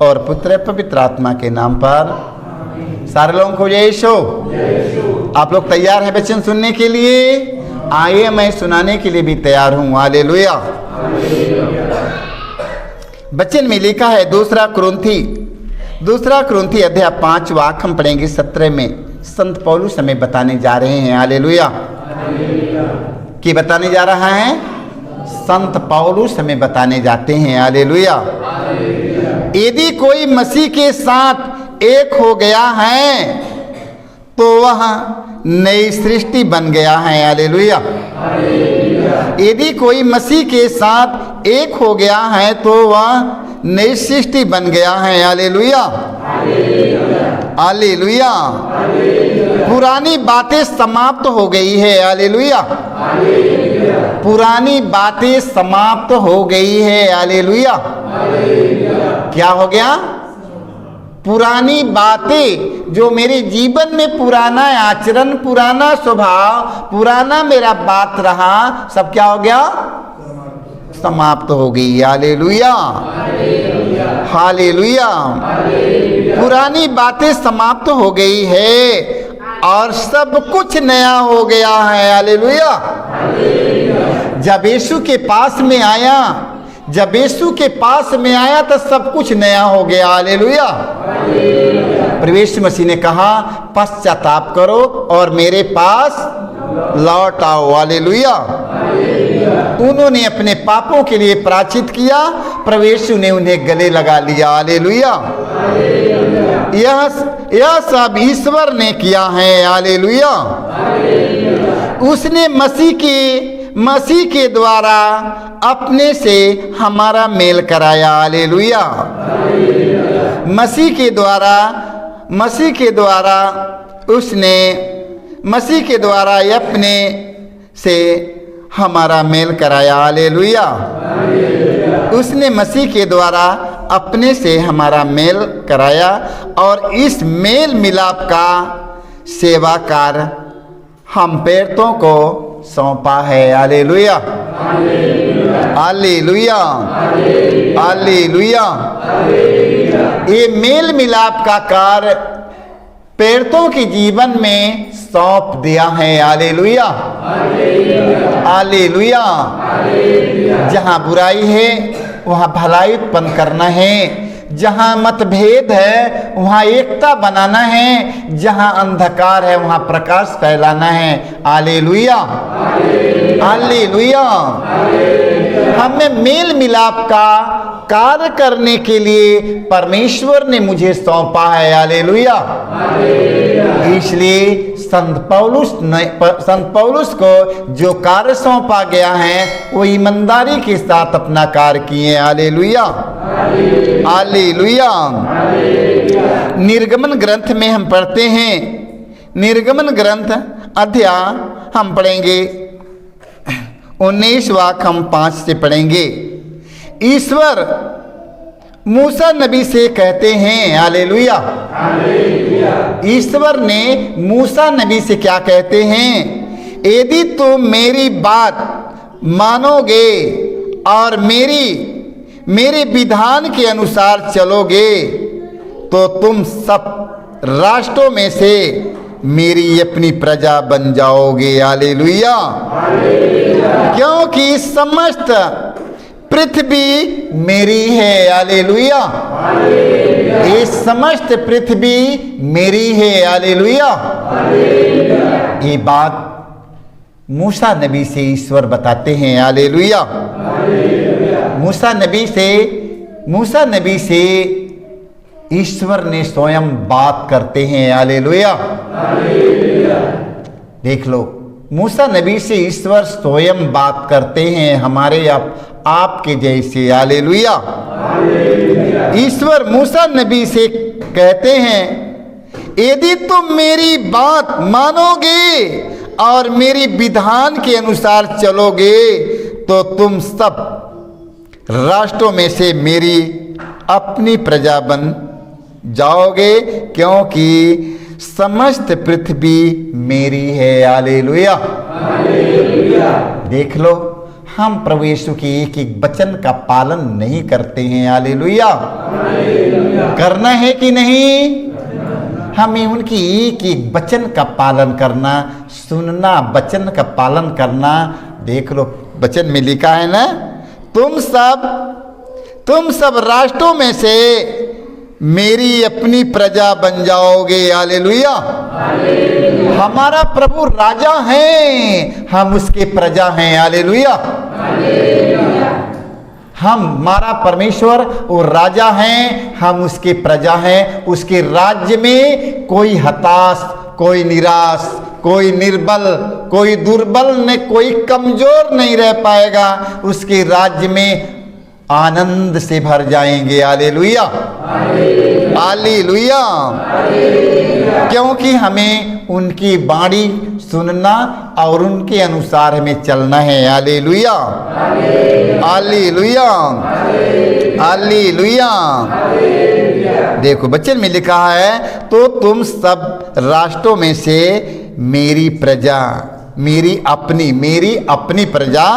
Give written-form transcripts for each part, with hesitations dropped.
और पुत्र पवित्र आत्मा के नाम पर। सारे लोगों को जय यीशु। आप लोग तैयार हैं वचन सुनने के लिए? आइए, मैं सुनाने के लिए भी तैयार हूँ। हालेलुया। वचन में लिखा है दूसरा कुरिन्थी अध्याय 5 वाक्य हम पढ़ेंगे 17 में। संत पौलुस हमें बताने जा रहे हैं। हालेलुया। कि बताने जा रहा है? संत पौलुस हमें बताने जाते हैं। हालेलुया। यदि कोई मसीह के साथ एक हो गया है तो वह नई सृष्टि बन गया है। हालेलुया। यदि कोई मसीह के साथ एक हो गया है तो वह नई सृष्टि बन गया है। हालेलुया। हालेलुया। पुरानी बातें समाप्त हो गई है। हालेलुया। पुरानी बातें समाप्त हो गई है। हालेलुया। क्या हो गया? पुरानी बातें, जो मेरे जीवन में पुराना आचरण, पुराना स्वभाव, पुराना मेरा बात रहा, सब क्या हो गया? समाप्त हो गई। हालेलुया। हालेलुया। पुरानी बातें समाप्त हो गई है और सब कुछ नया हो गया है। हालेलुया। जब यीशु के पास में आया तो सब कुछ नया हो गया। हालेलुया। प्रभु यीशु मसीह ने कहा, पश्चाताप करो और मेरे पास लौट आओ। हालेलुया। उन्होंने अपने पापों के लिए प्रायश्चित किया, प्रभु यीशु ने उन्हें गले लगा लिया। हालेलुया। यह सब ईश्वर ने किया है। हालेलुया। उसने मसीह के द्वारा अपने से हमारा मेल कराया। हालेलुया। मसीह के द्वारा अपने से हमारा मेल कराया। हालेलुया। उसने मसीह के द्वारा अपने से हमारा मेल कराया और इस मेल मिलाप का सेवा कार्य हम प्रेरितों को सौंपा है। हालेलुया। हालेलुया। हालेलुया। ये मेल मिलाप का कार्य प्रेरितों के जीवन में सौंप दिया है। हालेलुया। हालेलुया। जहाँ बुराई है वहाँ भलाई उत्पन्न करना है, जहाँ मतभेद है वहाँ एकता बनाना है, जहाँ अंधकार है वहाँ प्रकाश फैलाना है। हालेलुया। हालेलुया। हमें मेल मिलाप का कार्य करने के लिए परमेश्वर ने मुझे सौंपा है। हालेलुया। इसलिए संत पौलुस को जो कार्य सौंपा गया है वो ईमानदारी के साथ अपना कार्य किए। हालेलुया। हालेलुया। निर्गमन ग्रंथ में हम पढ़ते हैं, निर्गमन ग्रंथ अध्याय हम पढ़ेंगे 19 वाक्य हम 5 से पढ़ेंगे। ईश्वर मूसा नबी से कहते हैं। हालेलुया। ईश्वर ने मूसा नबी से क्या कहते हैं? यदि तुम मेरी बात मानोगे और मेरे विधान के अनुसार चलोगे तो तुम सब राष्ट्रों में से मेरी अपनी प्रजा बन जाओगे। हालेलुया। क्योंकि समस्त पृथ्वी मेरी है। हालेलुया। ये समस्त पृथ्वी मेरी है। हालेलुया। ये बात मूसा नबी से ईश्वर बताते हैं। हालेलुया। मूसा नबी से ईश्वर ने स्वयं बात करते हैं। हालेलुया। देख लो, मूसा नबी से ईश्वर स्वयं बात करते हैं, हमारे आपके जैसे। हालेलुया। ईश्वर मूसा नबी से कहते हैं, यदि तुम मेरी बात मानोगे और मेरी विधान के अनुसार चलोगे तो तुम सब राष्ट्रों में से मेरी अपनी प्रजा बन जाओगे, क्योंकि समस्त पृथ्वी मेरी है। हालेलुया। देख लो, हम प्रभु यीशु के एक एक वचन का पालन नहीं करते हैं। हालेलुया। करना है कि नहीं? हमें उनकी एक एक वचन का पालन करना, सुनना, वचन का पालन करना। देख लो वचन में लिखा है ना, तुम सब राष्ट्रों में से मेरी अपनी प्रजा बन जाओगे। हालेलुया। हमारा प्रभु राजा है, हम उसके प्रजा हैं। हालेलुया। हमारा परमेश्वर वो राजा हैं, हम उसके प्रजा हैं। उसके राज्य में कोई हताश, कोई निराश, कोई निर्बल, कोई दुर्बल न कोई कमजोर नहीं रह पाएगा। उसके राज्य में आनंद से भर जाएंगे। हालेलुया। हालेलुया। क्योंकि हमें उनकी वाणी सुनना और उनके अनुसार हमें चलना है। हालेलुया। हालेलुया। हालेलुया। देखो वचन में लिखा है, तो तुम सब राष्ट्रों में से मेरी प्रजा, मेरी अपनी प्रजा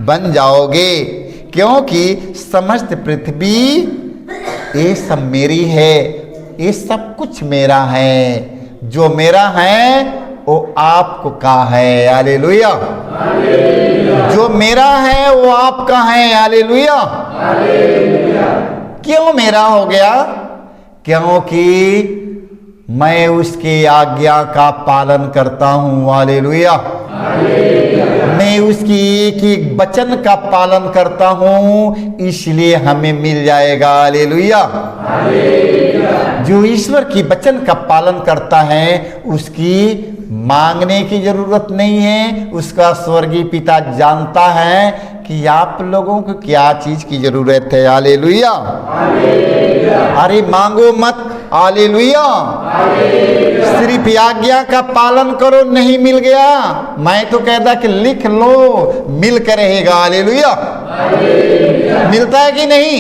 बन जाओगे, क्योंकि समस्त पृथ्वी ये सब मेरी है। ये सब कुछ मेरा है। जो मेरा है वो आपको का है। हालेलुया। जो मेरा है वो आपका है। हालेलुया। क्यों मेरा हो गया? क्योंकि मैं उसके आज्ञा का पालन करता हूँ। हालेलुया। मैं उसकी एक एक वचन का पालन करता हूँ, इसलिए हमें मिल जाएगा। हालेलुया। जो ईश्वर की वचन का पालन करता है उसकी मांगने की जरूरत नहीं है। उसका स्वर्गीय पिता जानता है कि आप लोगों को क्या चीज की जरूरत है। हालेलुया। अरे मांगो मत। हालेलुया। सिर्फ आज्ञा का पालन करो, नहीं मिल गया, मैं तो कहता कि लिख लो, मिल कर रहेगा। हालेलुया। मिलता है कि नहीं?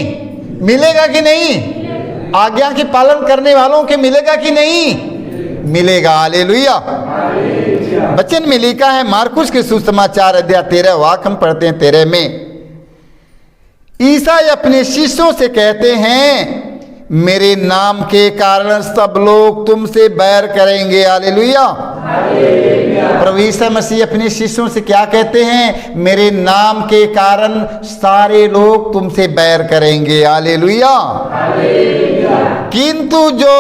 मिलेगा कि नहीं? आज्ञा के पालन करने वालों के मिलेगा कि नहीं? मिलेगा। हालेलुया। वचन में लिखा है, मार्कुस के सुसमाचार अध्याय 13 वाक्य हम पढ़ते हैं 13 में, ईसाई अपने शिष्यों से कहते हैं, मेरे नाम के कारण सब लोग तुमसे बैर करेंगे। हालेलुया। प्रभु यीशु मसीह अपने शिष्यों से क्या कहते हैं? मेरे नाम के कारण सारे लोग तुमसे बैर करेंगे। हालेलुया। किंतु जो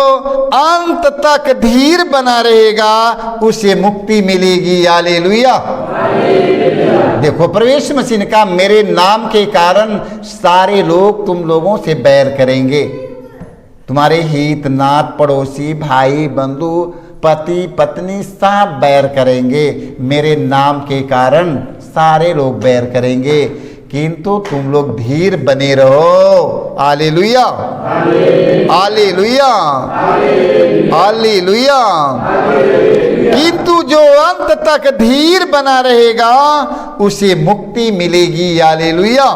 अंत तक धीर बना रहेगा उसे मुक्ति मिलेगी। हालेलुया। देखो प्रभु यीशु मसीह ने कहा, मेरे नाम के कारण सारे लोग तुम लोगों से बैर करेंगे। तुम्हारे हित नात, पड़ोसी, भाई, बंधु, पति, पत्नी सब बैर करेंगे। मेरे नाम के कारण सारे लोग बैर करेंगे, किंतु तुम लोग धीर बने रहो। हालेलुया। हालेलुया। हालेलुया। किंतु जो अंत तक धीर बना रहेगा उसे मुक्ति मिलेगी। हालेलुया।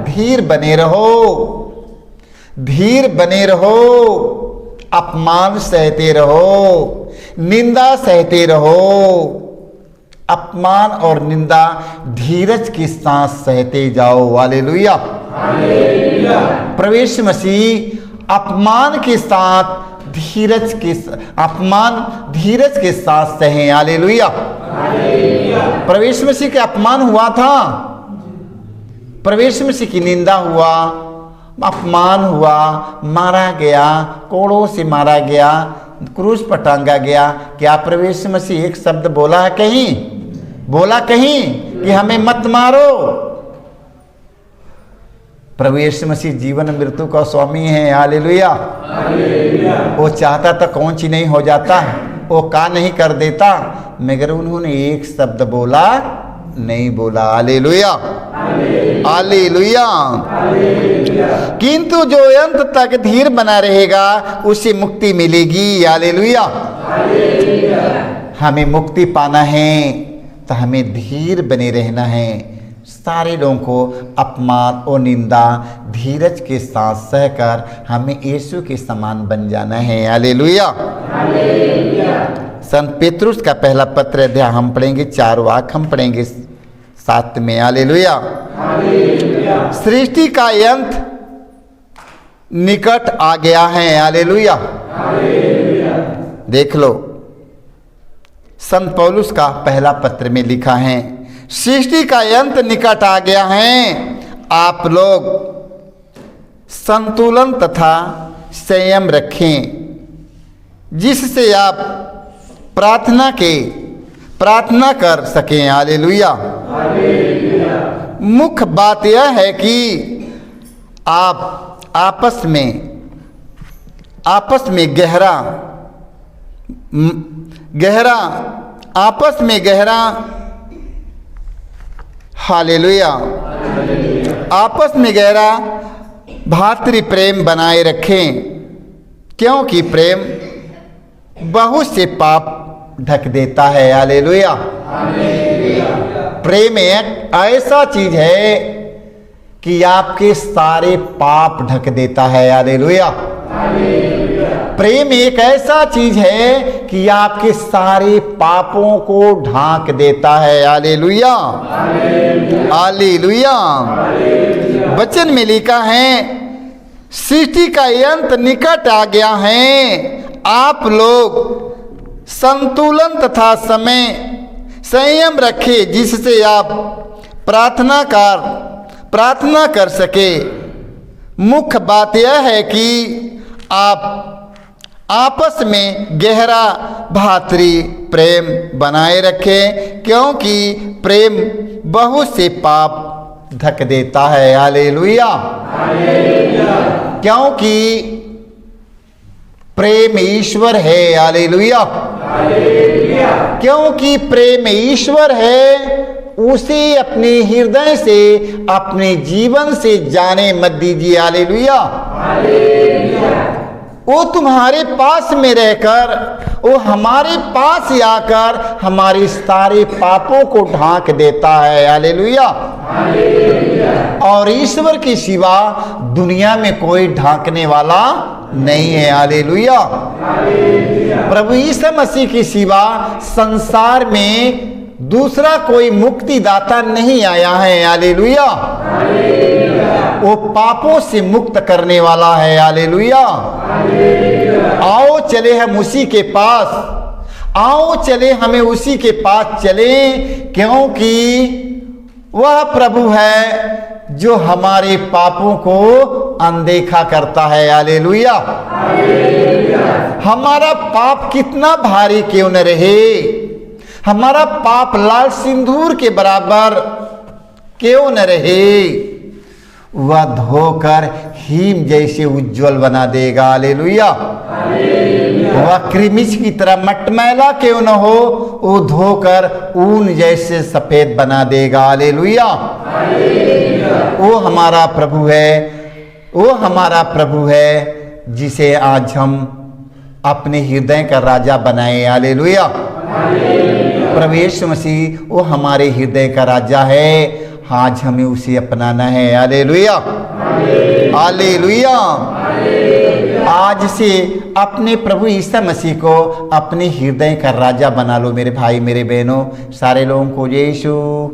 धीर बने रहो, धीर बने रहो, अपमान सहते रहो, निंदा सहते रहो। अपमान और निंदा धीरज के साथ सहते जाओ। हालेलुया। प्रभु यीशु मसीह अपमान के साथ धीरज के साथ सहे। हालेलुया। प्रभु यीशु मसीह के अपमान हुआ था, प्रभु यीशु मसीह की निंदा हुआ, अपमान हुआ, मारा गया, कोड़ों से मारा गया, क्रूस पर टांगा गया। क्या प्रभु यीशु मसीह एक शब्द बोला है कहीं? बोला कहीं कि हमें मत मारो? प्रभु यीशु मसीह जीवन मृत्यु का स्वामी है। हालेलुया। वो चाहता तो कौन सी नहीं हो जाता, वो का नहीं कर देता, मगर उन्होंने एक शब्द बोला नहीं बोला। हालेलुया। हालेलुया। किंतु जो अंत तक धीर बना रहेगा उसे मुक्ति मिलेगी। हालेलुया। हमें मुक्ति पाना है तो हमें धीर बने रहना है। सारे लोगों को अपमान और निंदा धीरज के साथ सहकर हमें यीशु के समान बन जाना है। हालेलुया। संत पेतरुस का पहला पत्र अध्याय हम पढ़ेंगे, 4 वाक्य हम पढ़ेंगे साथ में। हालेलुया। सृष्टि का अंत निकट आ गया है। हालेलुया। देख लो, संत पौलुस का पहला पत्र में लिखा है, सृष्टि का अंत निकट आ गया है, आप लोग संतुलन तथा संयम रखें, जिससे आप प्रार्थना कर सकें। हालेलुया। मुख्य बात यह है कि आप आपस में गहरा हालेलुया, आपस में गहरा भातृ प्रेम बनाए रखें, क्योंकि प्रेम बहुत से पाप ढक देता है। हालेलुया। प्रेम एक ऐसा चीज है कि आपके सारे पाप ढक देता है। हालेलुया। प्रेम एक ऐसा चीज है कि आपके सारे पापों को ढांक देता है। हालेलुया। हालेलुया। वचन में लिखा है, सृष्टि का अंत निकट आ गया है, आप लोग संतुलन तथा संयम रखें, जिससे आप प्रार्थना कर सके। मुख्य बात यह है कि आप आपस में गहरा भातृ प्रेम बनाए रखें, क्योंकि प्रेम बहुत से पाप ढक देता है। हालेलुया। क्योंकि प्रेम ईश्वर है। हालेलुया। क्योंकि प्रेम ईश्वर है, उसे अपने हृदय से, अपने जीवन से जाने मत दीजिए। हालेलुया। वो तुम्हारे पास में रहकर, वो हमारे पास आकर हमारे सारे पापों को ढांक देता है। हालेलुया। और ईश्वर के सिवा दुनिया में कोई ढांकने वाला नहीं है। हालेलुया। प्रभु यीशु मसीह के सिवा संसार में दूसरा कोई मुक्तिदाता नहीं आया है। हालेलुया। वो पापों से मुक्त करने वाला है। हालेलुया। आओ चले हम उसी के पास, आओ चले हमें उसी के पास चले, क्योंकि वह प्रभु है जो हमारे पापों को अनदेखा करता है। हालेलुया। हमारा पाप कितना भारी क्यों न रहे, हमारा पाप लाल सिंदूर के बराबर क्यों न रहे, वह धोकर हिम जैसे उज्जवल बना देगा। हालेलुया। वह कृमिज की तरह मटमैला क्यों न हो, वो धोकर ऊन जैसे सफेद बना देगा। हालेलुया। वो हमारा प्रभु है, वो हमारा प्रभु है, जिसे आज हम अपने हृदय का राजा बनाए। हालेलुया। प्रभु यीशु मसीह वो हमारे हृदय का राजा है, आज हमें उसे अपनाना है। हालेलुया। हालेलुया। आज से अपने प्रभु यीशु मसीह को अपने हृदय का राजा बना लो मेरे भाई मेरे बहनों। सारे लोगों को यीशु